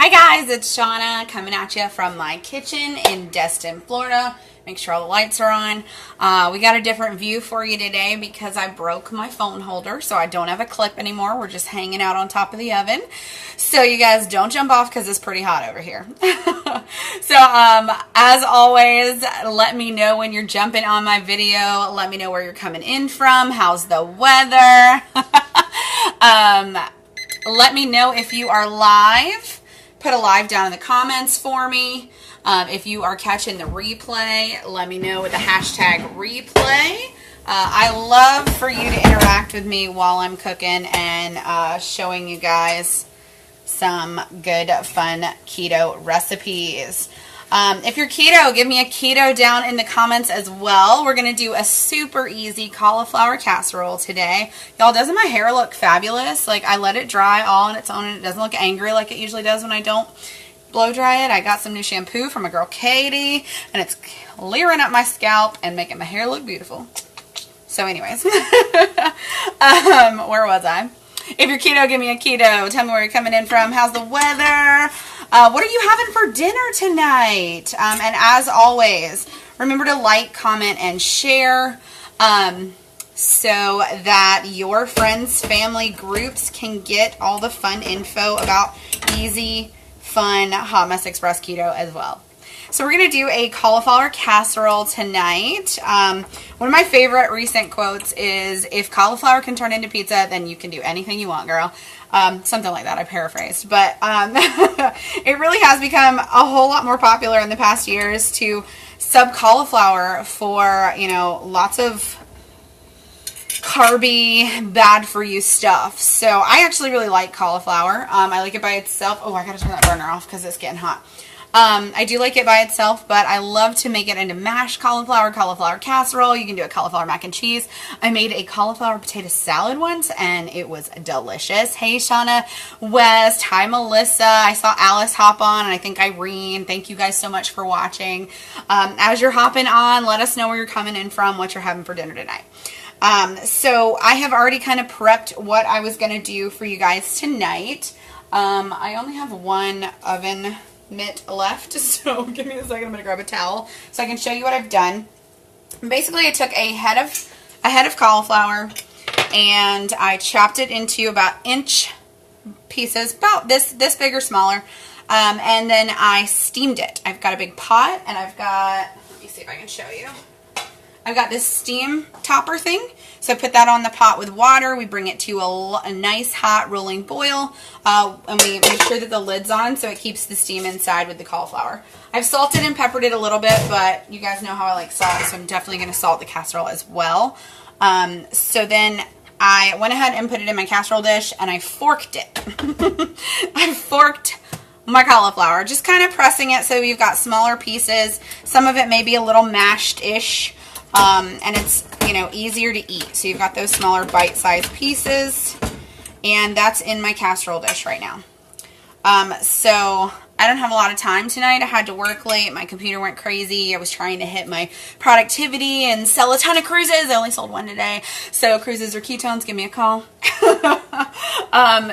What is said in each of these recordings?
Hi guys, it's Shauna coming at you from my kitchen in Destin, Florida. Make sure all the lights are on. We got a different view for you today because I broke my phone holder, so I don't have a clip anymore. We're just hanging out on top of the oven. So you guys don't jump off because it's pretty hot over here. So as always, let me know when you're jumping on my video. Let me know where you're coming in from. How's the weather? Let me know if you are live. Put a live down in the comments for me. If you are catching the replay, let me know with the hashtag replay. I love for you to interact with me while I'm cooking and showing you guys some good, fun keto recipes. If you're keto, give me a keto down in the comments as well. We're going to do a super easy cauliflower casserole today. Y'all, doesn't my hair look fabulous? Like, I let it dry all on its own and it doesn't look angry like it usually does when I don't blow dry it. I got some new shampoo from my girl Katie and it's clearing up my scalp and making my hair look beautiful. So anyways, where was I? If you're keto, give me a keto. Tell me where you're coming in from. How's the weather? What are you having for dinner tonight? And as always, remember to like, comment, and share so that your friends, family, groups can get all the fun info about easy, fun Hot Mess Express Keto as well. So we're going to do a cauliflower casserole tonight. One of my favorite recent quotes is, if cauliflower can turn into pizza, then you can do anything you want, girl. Something like that, I paraphrased. But it really has become a whole lot more popular in the past years to sub cauliflower for, you know, lots of carby, bad for you stuff. So I actually really like cauliflower. I like it by itself. Oh, I got to turn that burner off because it's getting hot. I do like it by itself, but I love to make it into mashed cauliflower, cauliflower casserole. You can do a cauliflower mac and cheese. I made a cauliflower potato salad once, and it was delicious. Hey, Shauna West. Hi, Melissa. I saw Alice hop on, and I think Irene. Thank you guys so much for watching. As you're hopping on, let us know where you're coming in from, what you're having for dinner tonight. So I have already kind of prepped what I was going to do for you guys tonight. I only have one oven mitt left, so give me a second. I'm going to grab a towel so I can show you what I've done. Basically, I took a head of cauliflower and I chopped it into about inch pieces, about this big or smaller, and then I steamed it. I've got a big pot and I've got, let me see if I can show you. I've got this steam topper thing. So I put that on the pot with water. We bring it to a nice hot rolling boil. And we make sure that the lid's on so it keeps the steam inside with the cauliflower. I've salted and peppered it a little bit, but you guys know how I like salt, so I'm definitely going to salt the casserole as well. So then I went ahead and put it in my casserole dish and I forked it. I forked my cauliflower, just kind of pressing it so you've got smaller pieces. Some of it may be a little mashed-ish. And it's, you know, easier to eat. So you've got those smaller bite-sized pieces, and that's in my casserole dish right now. So I don't have a lot of time tonight. I had to work late. My computer went crazy. I was trying to hit my productivity and sell a ton of cruises. I only sold one today. So cruises or ketones, give me a call.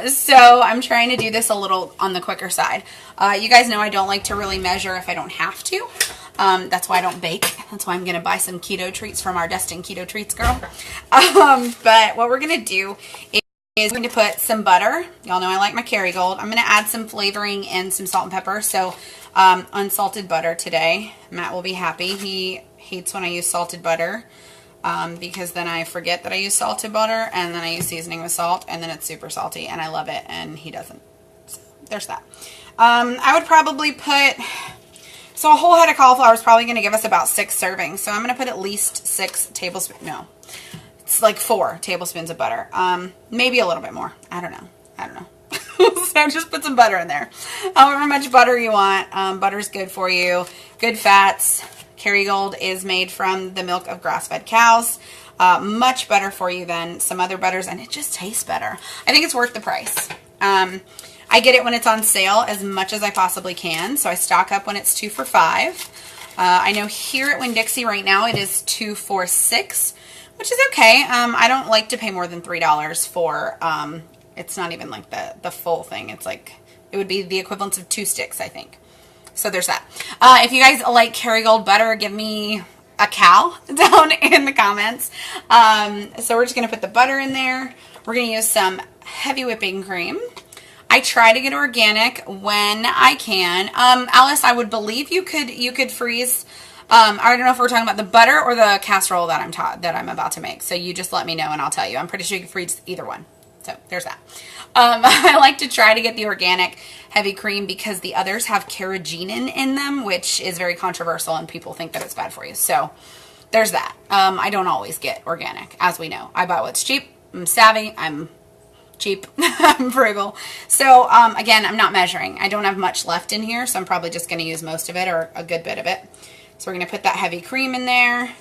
So I'm trying to do this a little on the quicker side. You guys know I don't like to really measure if I don't have to. That's why I don't bake. That's why I'm going to buy some keto treats from our Destin Keto Treats girl. But what we're going to do is we're going to put some butter. Y'all know I like my Kerrygold. I'm going to add some flavoring and some salt and pepper. So unsalted butter today. Matt will be happy. He hates when I use salted butter because then I forget that I use salted butter and then I use seasoning with salt and then it's super salty and I love it and he doesn't. So there's that. I would probably put... So a whole head of cauliflower is probably going to give us about 6 servings. So I'm going to put at least 6 tablespoons. No, it's like 4 tablespoons of butter. Maybe a little bit more. I don't know. So just put some butter in there. However much butter you want. Butter's good for you. Good fats. Kerrygold is made from the milk of grass-fed cows. Much better for you than some other butters, and it just tastes better. I think it's worth the price. I get it when it's on sale as much as I possibly can, so I stock up when it's 2 for $5. I know here at Winn-Dixie right now it is 2 for $6, which is okay. I don't like to pay more than $3 for, it's not even like the full thing. It's like It would be the equivalent of 2 sticks, I think. So there's that. If you guys like Kerrygold butter, give me a cow down in the comments. So we're just going to put the butter in there. We're going to use some heavy whipping cream. I try to get organic when I can. Alice, I would believe you could freeze. I don't know if we're talking about the butter or the casserole that I'm about to make. So you just let me know and I'll tell you. I'm pretty sure you can freeze either one. So there's that. I like to try to get the organic heavy cream because the others have carrageenan in them, which is very controversial and people think that it's bad for you. So there's that. I don't always get organic, as we know. I buy what's cheap. I'm savvy. I'm cheap. I'm frugal. So again, I'm not measuring. I don't have much left in here, so I'm probably just going to use most of it or a good bit of it. So we're going to put that heavy cream in there.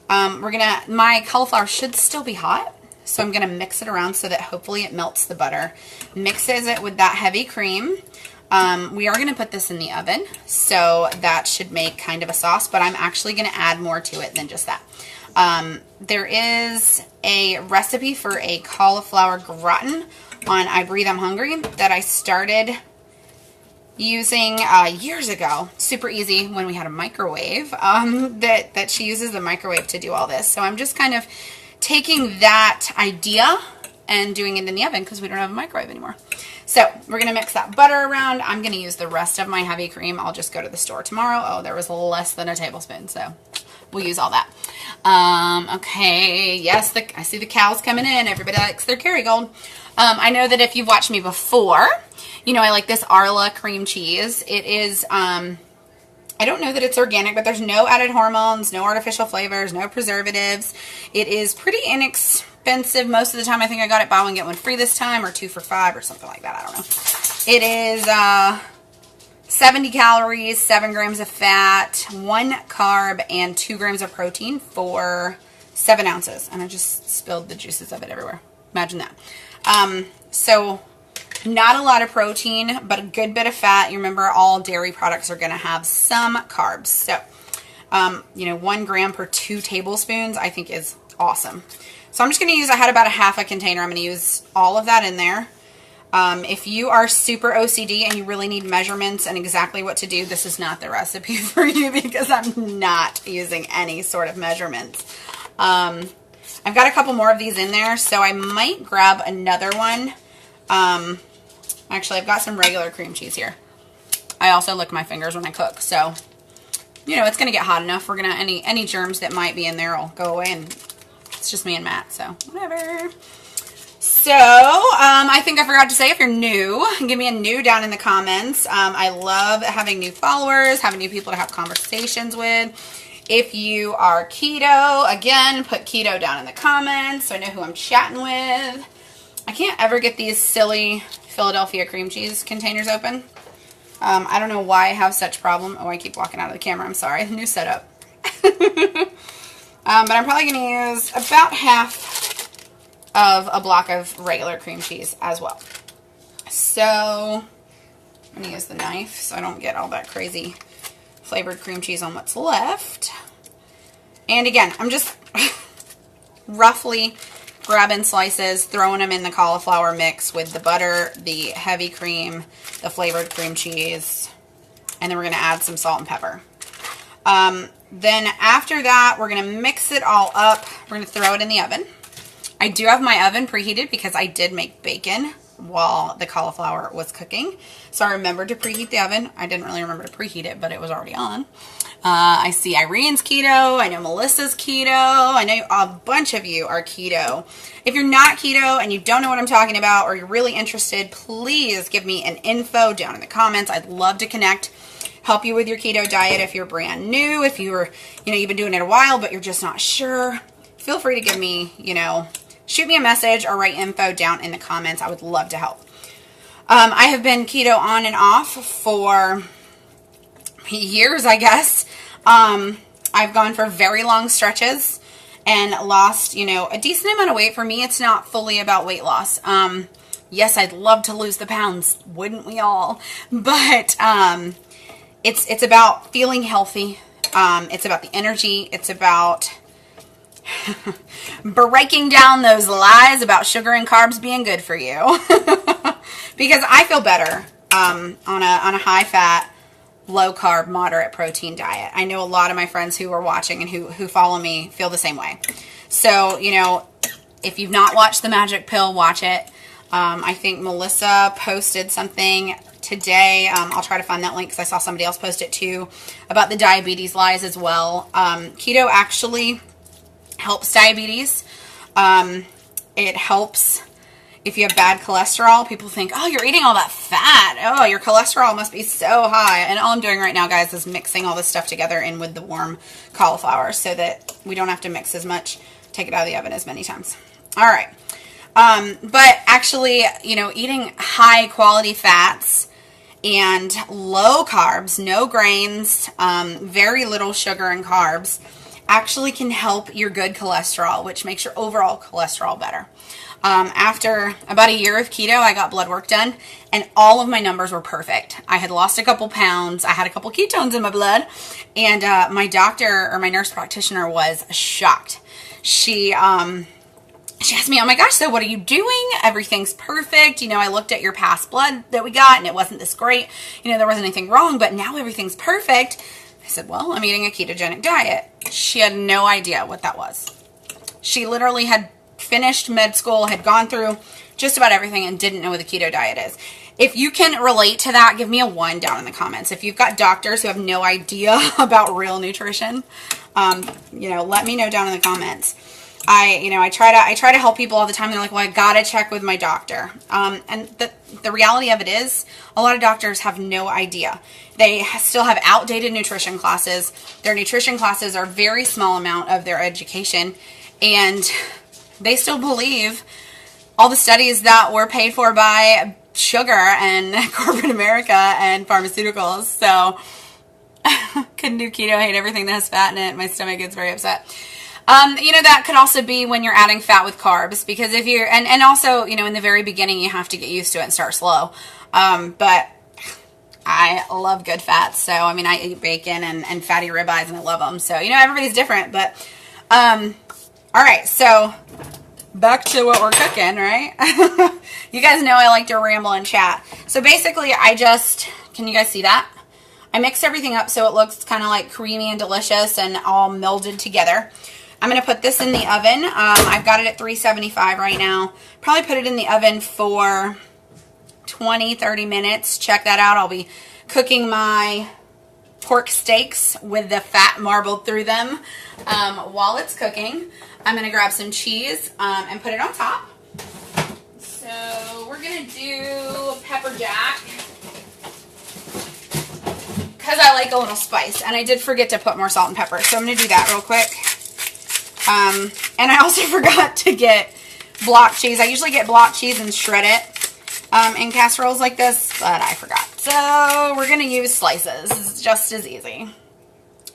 My cauliflower should still be hot. So I'm going to mix it around so that hopefully it melts the butter. Mixes it with that heavy cream. We are going to put this in the oven. So that should make kind of a sauce. But I'm actually going to add more to it than just that. There is a recipe for a cauliflower gratin on I Breathe I'm Hungry that I started using years ago. Super easy when we had a microwave. That she uses the microwave to do all this. So I'm just kind of taking that idea and doing it in the oven because we don't have a microwave anymore. So we're going to mix that butter around. I'm going to use the rest of my heavy cream. I'll just go to the store tomorrow. Oh, there was less than a tablespoon, so we'll use all that. Okay, yes, I see the cows coming in. Everybody likes their Kerrygold. I know that if you've watched me before, you know I like this Arla cream cheese. It is, I don't know that it's organic, but there's no added hormones, no artificial flavors, no preservatives. It is pretty inexpensive most of the time. I think I got it buy one, get one free this time, or 2 for $5 or something like that. I don't know. It is 70 calories, 7 grams of fat, 1 carb, and 2 grams of protein for 7 ounces. And I just spilled the juices of it everywhere. Imagine that. So not a lot of protein, but a good bit of fat. You remember all dairy products are going to have some carbs. So, 1 gram per 2 tablespoons I think is awesome. So I'm just going to use, I had about a half a container. I'm going to use all of that in there. If you are super OCD and you really need measurements and exactly what to do, this is not the recipe for you because I'm not using any sort of measurements. I've got a couple more of these in there, so I might grab another one. Actually, I've got some regular cream cheese here. I also lick my fingers when I cook, so, it's going to get hot enough. We're going to, any germs that might be in there will go away, and it's just me and Matt, so whatever. So, I think I forgot to say, if you're new, give me a new down in the comments. I love having new followers, having new people to have conversations with. If you are keto, again, put keto down in the comments so I know who I'm chatting with. I can't ever get these silly Philadelphia cream cheese containers open. I don't know why I have such problem. Oh, I keep walking out of the camera. I'm sorry. New setup. But I'm probably going to use about half of a block of regular cream cheese as well. So I'm going to use the knife so I don't get all that crazy flavored cream cheese on what's left. And again, I'm just roughly grabbing slices, throwing them in the cauliflower mix with the butter, the heavy cream, the flavored cream cheese, and then we're going to add some salt and pepper. Then after that, we're going to mix it all up. We're going to throw it in the oven. I do have my oven preheated because I did make bacon while the cauliflower was cooking. So I remembered to preheat the oven. I didn't really remember to preheat it, but it was already on. I see Irene's keto. I know Melissa's keto. I know a bunch of you are keto. If you're not keto and you don't know what I'm talking about or you're really interested, please give me an info down in the comments. I'd love to connect, help you with your keto diet if you're brand new, if you're, you've been doing it a while, but you're just not sure. Feel free to give me, shoot me a message or write info down in the comments. I would love to help. I have been keto on and off for years, I guess. I've gone for very long stretches and lost, a decent amount of weight. For me, it's not fully about weight loss. Yes, I'd love to lose the pounds. Wouldn't we all? But it's about feeling healthy. It's about the energy. It's about breaking down those lies about sugar and carbs being good for you. Because I feel better on a high fat, low carb, moderate protein diet. I know a lot of my friends who are watching and who follow me feel the same way. So, you know, if you've not watched The Magic Pill, watch it. I think Melissa posted something today. I'll try to find that link because I saw somebody else post it too about the diabetes lies as well. Keto actually helps diabetes. It helps if you have bad cholesterol. People think, oh, you're eating all that fat. Oh, your cholesterol must be so high. And all I'm doing right now, guys, is mixing all this stuff together in with the warm cauliflower so that we don't have to mix as much. Take it out of the oven as many times. All right. But actually, you know, eating high quality fats and low carbs, no grains, very little sugar and carbs actually can help your good cholesterol, which makes your overall cholesterol better. After about a year of keto, I got blood work done and all of my numbers were perfect. I had lost a couple pounds. I had a couple ketones in my blood, and my doctor or my nurse practitioner was shocked. She asked me, oh my gosh, so what are you doing? Everything's perfect. You know, I looked at your past blood that we got and it wasn't this great. You know, there wasn't anything wrong, but now everything's perfect. I said, well, I'm eating a ketogenic diet. She had no idea what that was. She literally had finished med school, had gone through just about everything and didn't know what the keto diet is. If you can relate to that, give me a 1 down in the comments. If you've got doctors who have no idea about real nutrition, you know, let me know down in the comments. I try to help people all the time. They're like, well, I gotta check with my doctor. And the reality of it is, a lot of doctors have no idea. They still have outdated nutrition classes. Their nutrition classes are a very small amount of their education, and they still believe all the studies that were paid for by sugar and corporate America and pharmaceuticals. So couldn't do keto. I hate everything that has fat in it. My stomach gets very upset. You know, that could also be when you're adding fat with carbs, because if you're, and also, you know, in the very beginning, you have to get used to it and start slow. But I love good fats. So, I mean, I eat bacon and fatty ribeyes and I love them. So, you know, everybody's different, but, all right. So back to what we're cooking, right? You guys know I like to ramble and chat. So basically can you guys see that? I mixed everything up so it looks kind of like creamy and delicious and all melded together. I'm going to put this in the oven. I've got it at 375 right now. Probably put it in the oven for 20, 30 minutes. Check that out. I'll be cooking my pork steaks with the fat marbled through them while it's cooking. I'm going to grab some cheese and put it on top. So we're going to do pepper jack, because I like a little spice, and I did forget to put more salt and pepper, so I'm going to do that real quick. And I also forgot to get block cheese. I usually get block cheese and shred it in casseroles like this, but I forgot. So we're going to use slices. It's just as easy.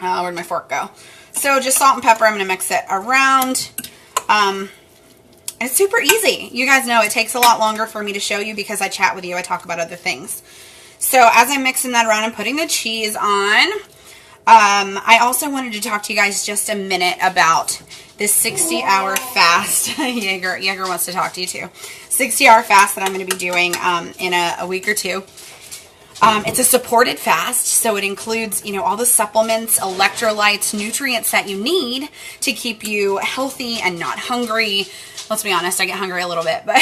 Where'd my fork go? So just salt and pepper. I'm going to mix it around. It's super easy. You guys know it takes a lot longer for me to show you because I chat with you. I talk about other things. So as I'm mixing that around and putting the cheese on, I also wanted to talk to you guys just a minute about this 60-hour fast. Jaeger wants to talk to you too. 60-hour fast that I'm going to be doing in a week or two. It's a supported fast, so it includes, you know, all the supplements, electrolytes, nutrients that you need to keep you healthy and not hungry. Let's be honest, I get hungry a little bit, but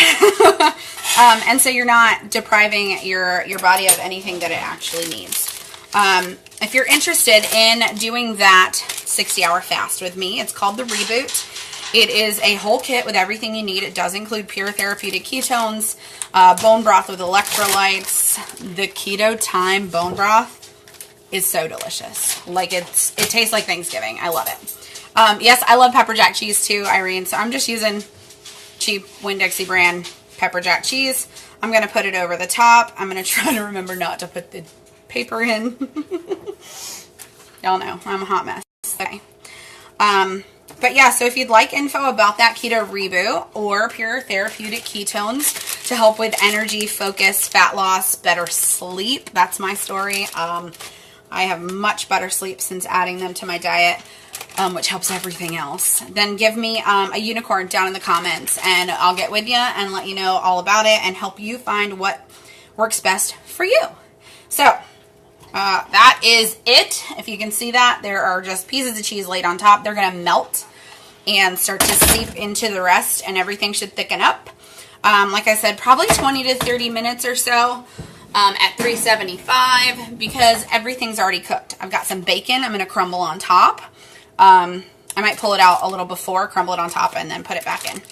and so you're not depriving your body of anything that it actually needs. If you're interested in doing that 60-hour fast with me, it's called the Reboot. It is a whole kit with everything you need. It does include pure therapeutic ketones, bone broth with electrolytes. The Keto Time bone broth is so delicious. Like it tastes like Thanksgiving. I love it. Yes, I love pepper jack cheese too, Irene. So I'm just using cheap Winn-Dixie brand pepper jack cheese. I'm going to put it over the top. I'm going to try to remember not to put the paper in. Y'all know I'm a hot mess. Okay. But yeah, so if you'd like info about that Keto Reboot or pure therapeutic ketones to help with energy, focus, fat loss, better sleep, that's my story. I have much better sleep since adding them to my diet, which helps everything else. Then give me a unicorn down in the comments and I'll get with you and let you know all about it and help you find what works best for you. So that is it. If you can see that, there are just pieces of cheese laid on top. They're going to melt and start to seep into the rest, and everything should thicken up. Like I said, probably 20 to 30 minutes or so at 375 because everything's already cooked. I've got some bacon I'm going to crumble on top. I might pull it out a little before, crumble it on top, and then put it back in.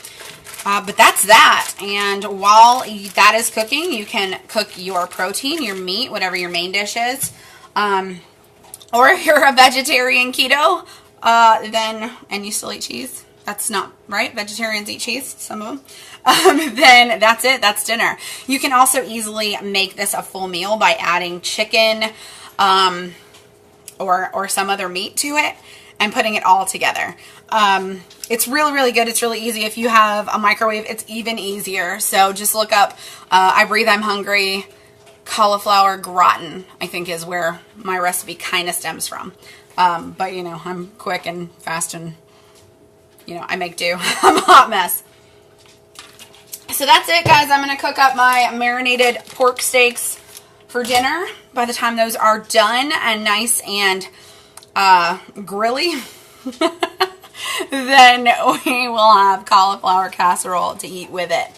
But that's that. And while that is cooking, you can cook your protein, your meat, whatever your main dish is. Or if you're a vegetarian keto, and you still eat cheese, that's not right. Vegetarians eat cheese, some of them. Then that's it. That's dinner. You can also easily make this a full meal by adding chicken, or some other meat to it and putting it all together. It's really, really good. It's really easy. If you have a microwave, it's even easier. So just look up, I Breathe, I'm Hungry, cauliflower gratin, I think is where my recipe kind of stems from. But you know, I'm quick and fast and, you know, I make do. I'm a hot mess. So that's it, guys. I'm going to cook up my marinated pork steaks for dinner. By the time those are done and nice and grilly, then we will have cauliflower casserole to eat with it.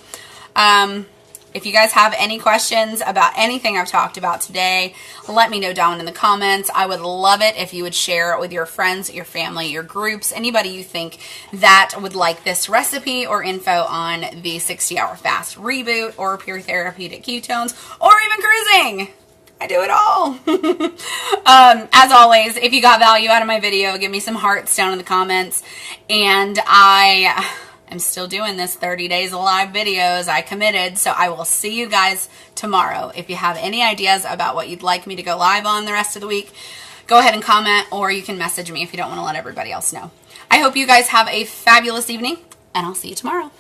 If you guys have any questions about anything I've talked about today, let me know down in the comments. I would love it if you would share it with your friends, your family, your groups, anybody you think that would like this recipe or info on the 60-hour fast reboot or pure therapeutic ketones or even cruising. I do it all. As always, if you got value out of my video, give me some hearts down in the comments. And I'm still doing this 30 days of live videos. I committed, so I will see you guys tomorrow. If you have any ideas about what you'd like me to go live on the rest of the week, go ahead and comment, or you can message me if you don't want to let everybody else know. I hope you guys have a fabulous evening, and I'll see you tomorrow.